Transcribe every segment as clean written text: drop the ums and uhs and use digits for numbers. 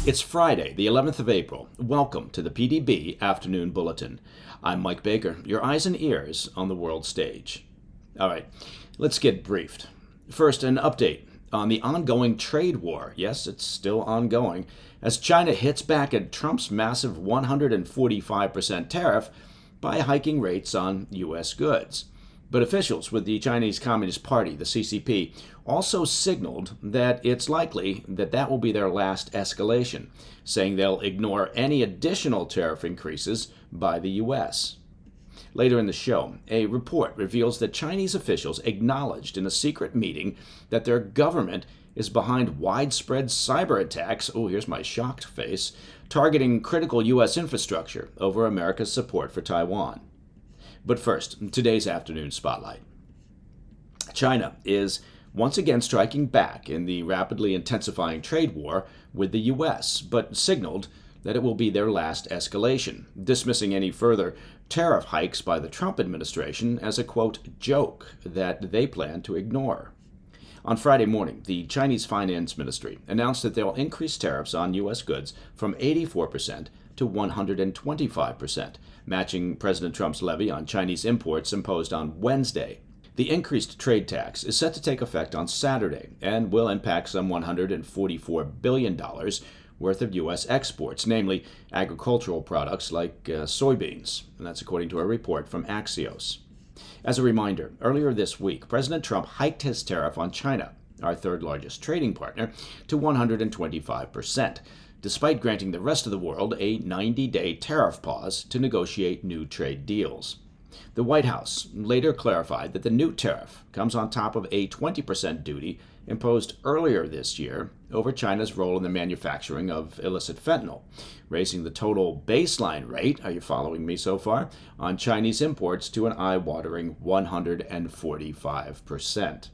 It's Friday, the 11th of April. Welcome to the PDB Afternoon Bulletin. I'm Mike Baker, your eyes and ears on the world stage. All right, let's get briefed. First, an update on the ongoing trade war. Yes, it's still ongoing, as China hits back at Trump's massive 145% tariff by hiking rates on U.S. goods. But officials with the Chinese Communist Party, the CCP, also signaled that it's likely that that will be their last escalation, saying they'll ignore any additional tariff increases by the U.S. Later in the show, a report reveals that Chinese officials acknowledged in a secret meeting that their government is behind widespread cyberattacks, oh, here's my shocked face, targeting critical U.S. infrastructure over America's support for Taiwan. But first, today's afternoon spotlight. China is once again striking back in the rapidly intensifying trade war with the U.S., but signaled that it will be their last escalation, dismissing any further tariff hikes by the Trump administration as a, quote, joke that they plan to ignore. On Friday morning, the Chinese Finance Ministry announced that they'll increase tariffs on U.S. goods from 84% to 125%, matching President Trump's levy on Chinese imports imposed on Wednesday. The increased trade tax is set to take effect on Saturday and will impact some $144 billion worth of U.S. exports, namely agricultural products like soybeans, and that's according to a report from Axios. As a reminder, earlier this week, President Trump hiked his tariff on China, our third largest trading partner, to 125%, despite granting the rest of the world a 90-day tariff pause to negotiate new trade deals. The White House later clarified that the new tariff comes on top of a 20% duty imposed earlier this year over China's role in the manufacturing of illicit fentanyl, raising the total baseline rate, are you following me so far, on Chinese imports to an eye-watering 145%.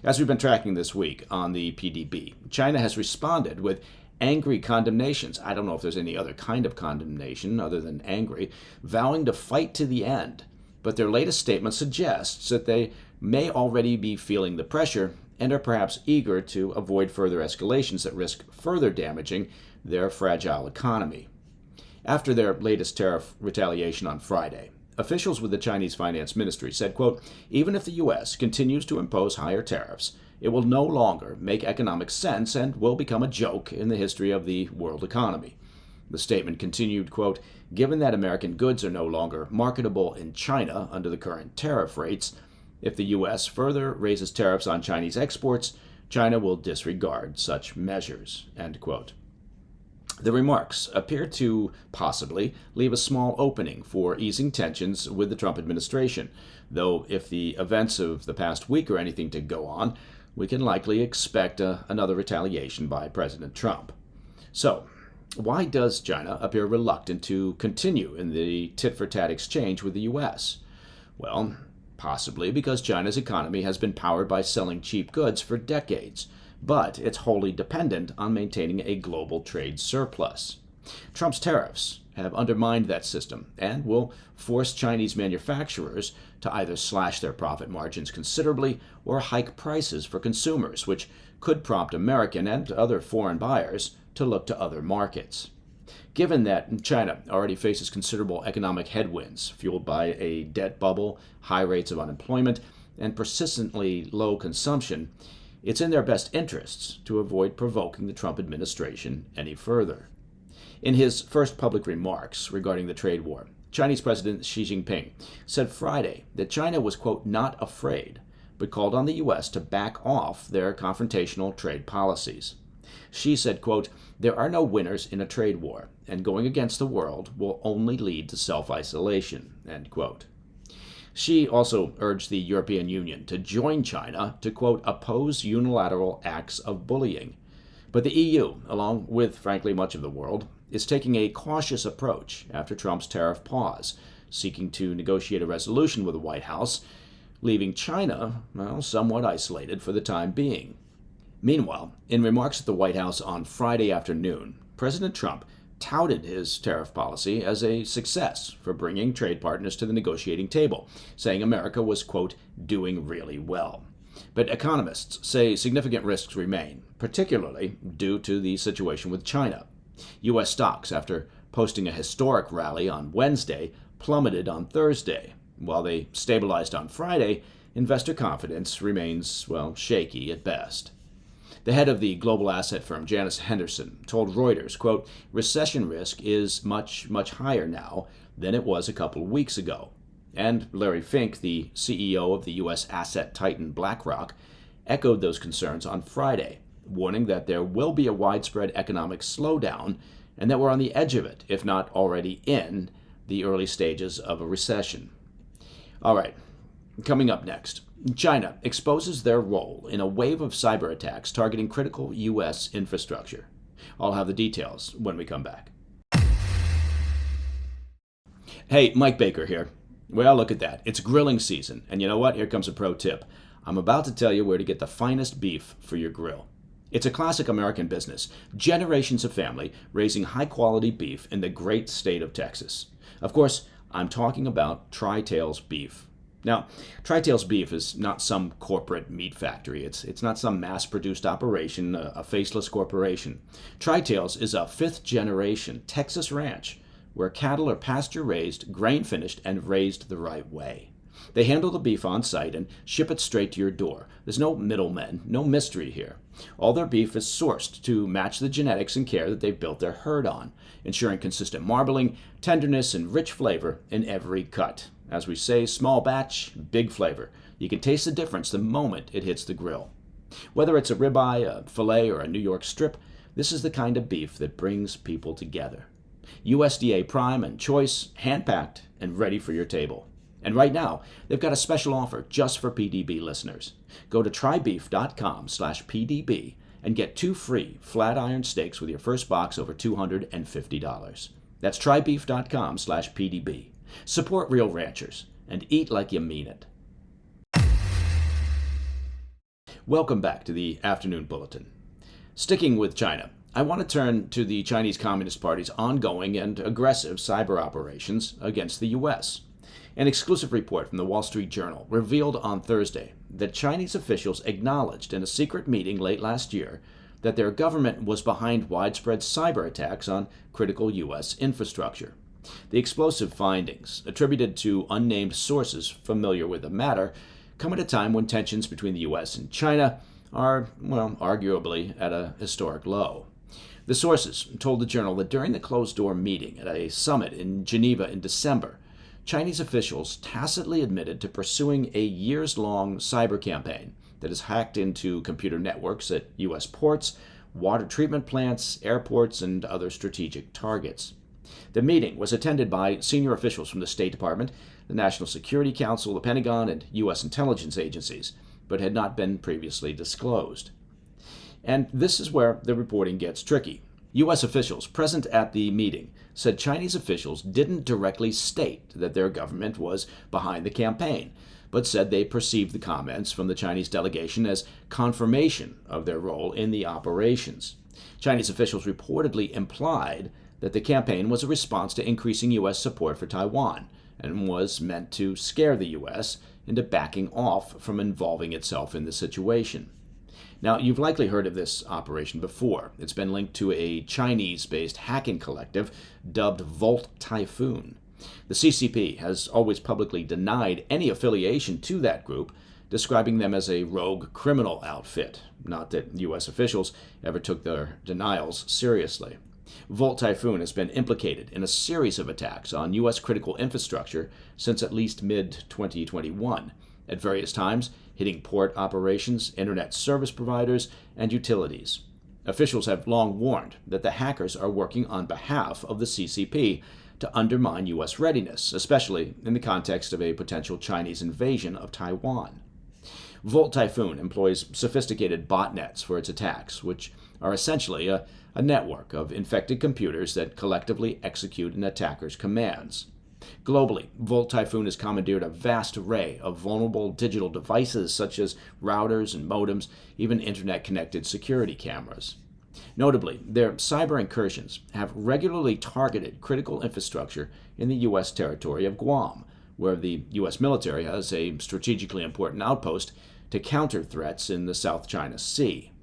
As we've been tracking this week on the PDB, China has responded with angry condemnations. I don't know if there's any other kind of condemnation other than angry, vowing to fight to the end. But their latest statement suggests that they may already be feeling the pressure and are perhaps eager to avoid further escalations that risk further damaging their fragile economy. After their latest tariff retaliation on Friday, officials with the Chinese Finance Ministry said, quote, even if the U.S. continues to impose higher tariffs, it will no longer make economic sense and will become a joke in the history of the world economy. The statement continued, quote, given that American goods are no longer marketable in China under the current tariff rates, if the U.S. further raises tariffs on Chinese exports, China will disregard such measures, end quote. The remarks appear to possibly leave a small opening for easing tensions with the Trump administration, though if the events of the past week are anything to go on, we can likely expect another retaliation by President Trump. So, why does China appear reluctant to continue in the tit-for-tat exchange with the U.S.? Well, possibly because China's economy has been powered by selling cheap goods for decades, but it's wholly dependent on maintaining a global trade surplus. Trump's tariffs have undermined that system and will force Chinese manufacturers to either slash their profit margins considerably or hike prices for consumers, which could prompt American and other foreign buyers to look to other markets. Given that China already faces considerable economic headwinds fueled by a debt bubble, high rates of unemployment, and persistently low consumption, it's in their best interests to avoid provoking the Trump administration any further. In his first public remarks regarding the trade war, Chinese President Xi Jinping said Friday that China was, quote, not afraid, but called on the U.S. to back off their confrontational trade policies. Xi said, quote, there are no winners in a trade war, and going against the world will only lead to self-isolation, end quote. Xi also urged the European Union to join China to, quote, oppose unilateral acts of bullying. But the EU, along with, frankly, much of the world, is taking a cautious approach after Trump's tariff pause, seeking to negotiate a resolution with the White House, leaving China, well, somewhat isolated for the time being. Meanwhile, in remarks at the White House on Friday afternoon, President Trump touted his tariff policy as a success for bringing trade partners to the negotiating table, saying America was, quote, doing really well. But economists say significant risks remain, particularly due to the situation with China. U.S. stocks, after posting a historic rally on Wednesday, plummeted on Thursday. While they stabilized on Friday, investor confidence remains, shaky at best. The head of the global asset firm, Janus Henderson, told Reuters, quote, "Recession risk is much, much higher now than it was a couple of weeks ago." And Larry Fink, the CEO of the U.S. asset titan BlackRock, echoed those concerns on Friday, warning that there will be a widespread economic slowdown and that we're on the edge of it, if not already in the early stages of a recession. All right, coming up next, China exposes their role in a wave of cyber attacks targeting critical U.S. infrastructure. I'll have the details when we come back. Hey, Mike Baker here. Well, look at that. It's grilling season. And you know what? Here comes a pro tip. I'm about to tell you where to get the finest beef for your grill. It's a classic American business. Generations of family raising high-quality beef in the great state of Texas. Of course, I'm talking about Tri-Tails beef. Now, Tri-Tails beef is not some corporate meat factory. It's not some mass-produced operation, a faceless corporation. Tri-Tails is a fifth-generation Texas ranch where cattle are pasture-raised, grain-finished, and raised the right way. They handle the beef on site and ship it straight to your door. There's no middlemen, no mystery here. All their beef is sourced to match the genetics and care that they've built their herd on, ensuring consistent marbling, tenderness, and rich flavor in every cut. As we say, small batch, big flavor. You can taste the difference the moment it hits the grill. Whether it's a ribeye, a filet, or a New York strip, this is the kind of beef that brings people together. USDA Prime and Choice, hand-packed and ready for your table. And right now, they've got a special offer just for PDB listeners. Go to trybeef.com/PDB and get 2 free flat iron steaks with your first box over $250. That's trybeef.com/PDB. Support real ranchers and eat like you mean it. Welcome back to the Afternoon Bulletin. Sticking with China, I want to turn to the Chinese Communist Party's ongoing and aggressive cyber operations against the U.S. An exclusive report from the Wall Street Journal revealed on Thursday that Chinese officials acknowledged in a secret meeting late last year that their government was behind widespread cyber attacks on critical U.S. infrastructure. The explosive findings, attributed to unnamed sources familiar with the matter, come at a time when tensions between the U.S. and China are, arguably at a historic low. The sources told the Journal that during the closed-door meeting at a summit in Geneva in December, Chinese officials tacitly admitted to pursuing a years-long cyber campaign that has hacked into computer networks at U.S. ports, water treatment plants, airports, and other strategic targets. The meeting was attended by senior officials from the State Department, the National Security Council, the Pentagon, and U.S. intelligence agencies, but had not been previously disclosed. And this is where the reporting gets tricky. U.S. officials present at the meeting said Chinese officials didn't directly state that their government was behind the campaign, but said they perceived the comments from the Chinese delegation as confirmation of their role in the operations. Chinese officials reportedly implied that the campaign was a response to increasing U.S. support for Taiwan and was meant to scare the U.S. into backing off from involving itself in the situation. Now, you've likely heard of this operation before. It's been linked to a Chinese-based hacking collective dubbed Volt Typhoon. The CCP has always publicly denied any affiliation to that group, describing them as a rogue criminal outfit. Not that U.S. officials ever took their denials seriously. Volt Typhoon has been implicated in a series of attacks on U.S. critical infrastructure since at least mid-2021, at various times hitting port operations, internet service providers, and utilities. Officials have long warned that the hackers are working on behalf of the CCP to undermine U.S. readiness, especially in the context of a potential Chinese invasion of Taiwan. Volt Typhoon employs sophisticated botnets for its attacks, which are essentially a network of infected computers that collectively execute an attacker's commands. Globally, Volt Typhoon has commandeered a vast array of vulnerable digital devices such as routers and modems, even internet-connected security cameras. Notably, their cyber incursions have regularly targeted critical infrastructure in the U.S. territory of Guam, where the U.S. military has a strategically important outpost to counter threats in the South China Sea.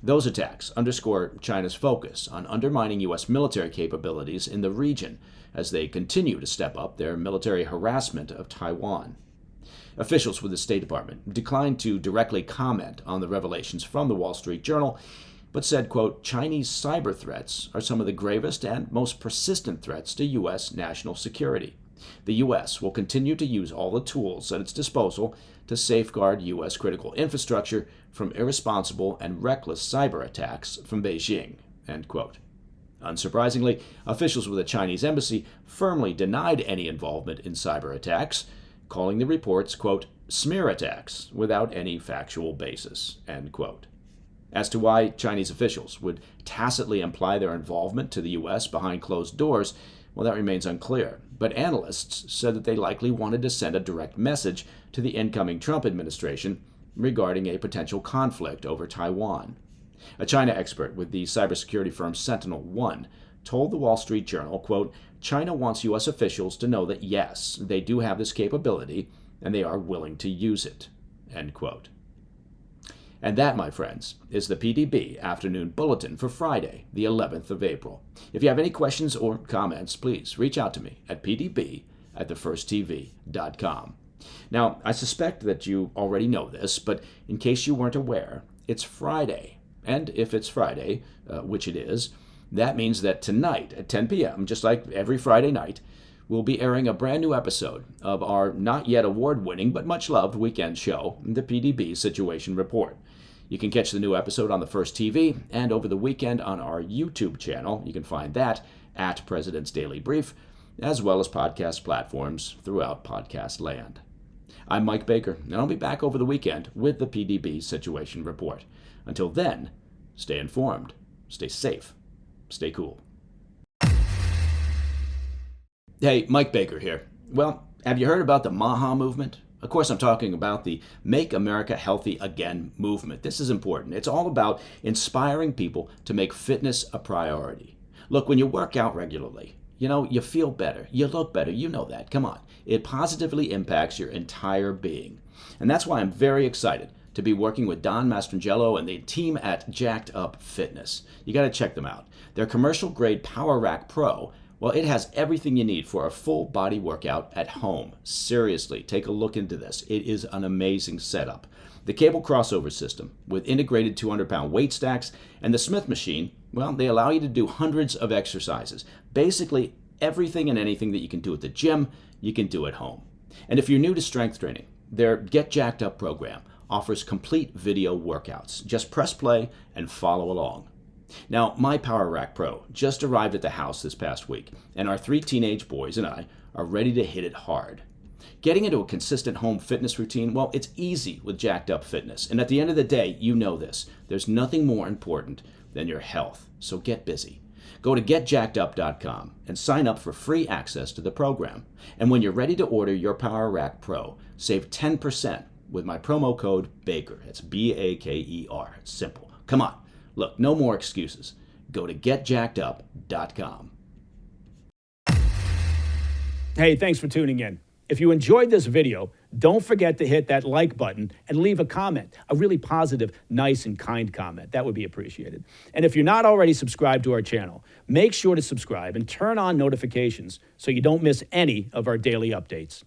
Those attacks underscore China's focus on undermining U.S. military capabilities in the region as they continue to step up their military harassment of Taiwan. Officials with the State Department declined to directly comment on the revelations from the Wall Street Journal, but said, quote, Chinese cyber threats are some of the gravest and most persistent threats to U.S. national security. The U.S. will continue to use all the tools at its disposal to safeguard U.S. critical infrastructure from irresponsible and reckless cyber attacks from Beijing, end quote. Unsurprisingly, officials with the Chinese embassy firmly denied any involvement in cyber attacks, calling the reports, quote, smear attacks without any factual basis, end quote. As to why Chinese officials would tacitly imply their involvement to the U.S. behind closed doors, well, that remains unclear. But analysts said that they likely wanted to send a direct message to the incoming Trump administration regarding a potential conflict over Taiwan. A China expert with the cybersecurity firm SentinelOne told the Wall Street Journal, quote, China wants U.S. officials to know that, yes, they do have this capability and they are willing to use it, end quote. And that, my friends, is the PDB Afternoon Bulletin for Friday, the 11th of April. If you have any questions or comments, please reach out to me at pdb@thefirsttv.com. Now, I suspect that you already know this, but in case you weren't aware, it's Friday. And if it's Friday, which it is, that means that tonight at 10 p.m., just like every Friday night, we'll be airing a brand new episode of our not yet award-winning but much-loved weekend show, the PDB Situation Report. You can catch the new episode on the First TV and over the weekend on our YouTube channel. You can find that at President's Daily Brief, as well as podcast platforms throughout podcast land. I'm Mike Baker, and I'll be back over the weekend with the PDB Situation Report. Until then, stay informed, stay safe, stay cool. Hey, Mike Baker here. Well, have you heard about the MAHA movement? Of course, I'm talking about the Make America Healthy Again movement. This is important. It's all about inspiring people to make fitness a priority. Look, when you work out regularly, you feel better, you look better, you know that. Come on. It positively impacts your entire being. And that's why I'm very excited to be working with Don Mastrangelo and the team at Jacked Up Fitness. You got to check them out. Their commercial-grade Power Rack Pro, well, it has everything you need for a full body workout at home. Seriously, take a look into this. It is an amazing setup. The cable crossover system with integrated 200-pound weight stacks and the Smith machine, well, they allow you to do hundreds of exercises. Basically, everything and anything that you can do at the gym, you can do at home. And if you're new to strength training, their Get Jacked Up program offers complete video workouts. Just press play and follow along. Now, my Power Rack Pro just arrived at the house this past week, and our 3 teenage boys and I are ready to hit it hard. Getting into a consistent home fitness routine, well, it's easy with Jacked Up Fitness. And at the end of the day, you know this. There's nothing more important than your health. So get busy. Go to getjackedup.com and sign up for free access to the program. And when you're ready to order your Power Rack Pro, save 10% with my promo code BAKER. It's BAKER. It's simple. Come on. Look, no more excuses. Go to getjackedup.com. Hey, thanks for tuning in. If you enjoyed this video, don't forget to hit that like button and leave a comment, a really positive, nice, and kind comment. That would be appreciated. And if you're not already subscribed to our channel, make sure to subscribe and turn on notifications so you don't miss any of our daily updates.